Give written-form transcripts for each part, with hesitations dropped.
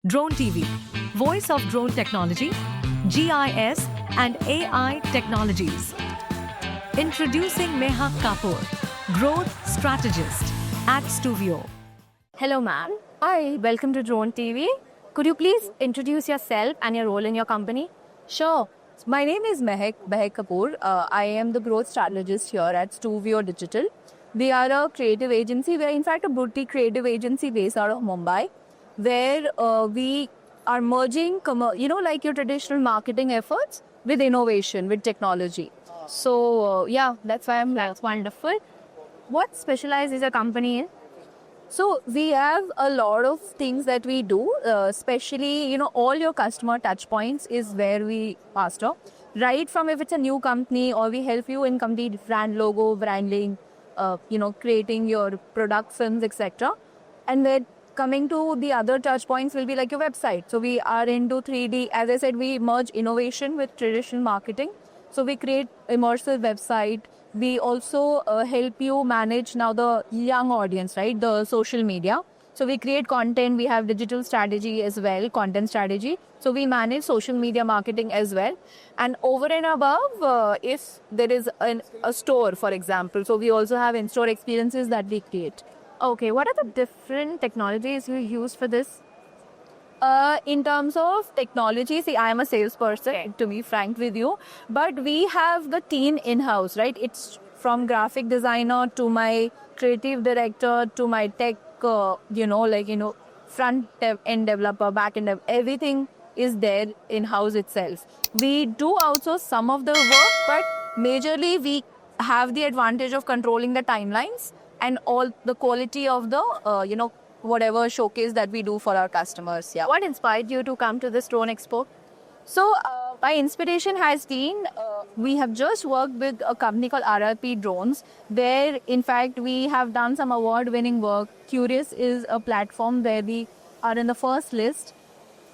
Drone TV, voice of drone technology, GIS and AI technologies. Introducing Mehak Kapoor, growth strategist at Stuvio. Hello, ma'am. Hi, welcome to Drone TV. Could you please introduce yourself and your role in your company? Sure. My name is Mehak Kapoor. I am the growth strategist here at Stuvio Digital. We are a creative agency. We are in fact a boutique creative agency based out of Mumbai, where we are merging, like your traditional marketing efforts with innovation, with technology. So that's why That's wonderful. What specializes is your company in? So we have a lot of things that we do, especially, all your customer touch points is where we master. Right from if it's a new company or we help you in complete brand logo, branding, creating your product films, etc. And then coming to the other touch points will be like your website. So we are into 3D. As I said, we merge innovation with traditional marketing. So we create immersive website. We also help you manage now the young audience, right? The social media. So we create content. We have digital strategy as well, content strategy. So we manage social media marketing as well. And over and above, if there is a store, for example, so we also have in-store experiences that we create. Okay, what are the different technologies you use for this? In terms of technology, see, I am a salesperson, to be frank with you, but we have the team in-house, right? It's from graphic designer to my creative director to my tech, front end developer, back end developer, everything is there in-house itself. We do outsource some of the work, but majorly we have the advantage of controlling the timelines and all the quality of the, whatever showcase that we do for our customers. Yeah. What inspired you to come to this drone expo? So my inspiration has been, we have just worked with a company called RRP Drones, where in fact we have done some award-winning work. Curious is a platform where we are in the first list,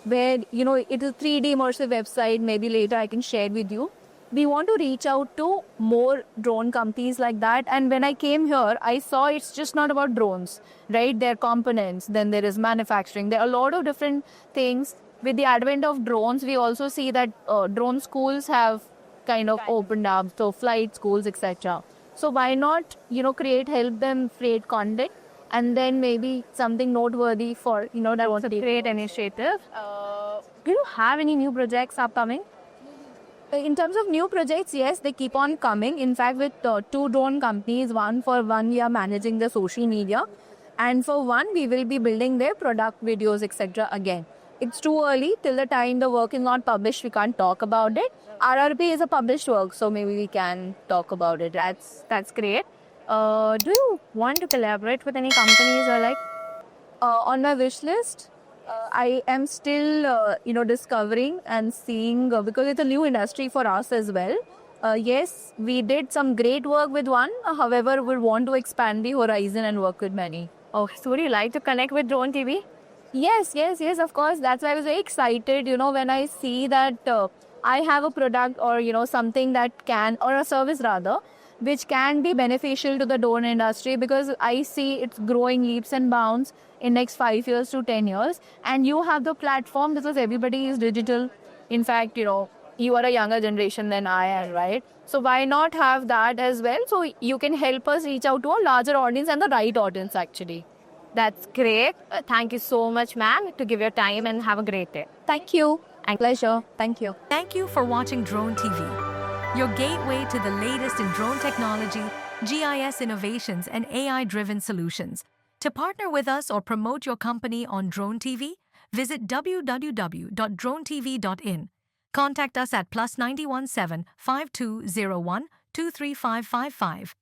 where, it is a 3D immersive website. Maybe later I can share with you. We want to reach out to more drone companies like that. And when I came here, I saw it's just not about drones, right? There are components, then there is manufacturing. There are a lot of different things. With the advent of drones, we also see that drone schools have kind of opened up, so flight schools, etc. So why not, help them create content and then maybe something noteworthy for, that It's a great initiative. Do you have any new projects upcoming? In terms of new projects, yes, they keep on coming. In fact, with two drone companies, one we are managing the social media, and for one we will be building their product videos, etc. Again, it's too early. Till the time the work is not published, we can't talk about it. RRP is a published work, so maybe we can talk about it. That's great. Do you want to collaborate with any companies or like? On my wish list, I am still, discovering and seeing, because it's a new industry for us as well. Yes, we did some great work with one. However, we want to expand the horizon and work with many. Oh, so would you like to connect with Drone TV? Yes, of course. That's why I was very excited, when I see that I have a product or, something that can, or a service rather, which can be beneficial to the drone industry, because I see it's growing leaps and bounds in next 5 years to 10 years. And you have the platform because everybody is digital. In fact, you are a younger generation than I am, right? So why not have that as well? So you can help us reach out to a larger audience and the right audience actually. That's great. Thank you so much, ma'am, to give your time and have a great day. Thank you. Pleasure. Thank you. Thank you for watching Drone TV, your gateway to the latest in drone technology, GIS innovations, and AI-driven solutions. To partner with us or promote your company on Drone TV, visit www.dronetv.in. Contact us at +917 5201 23555.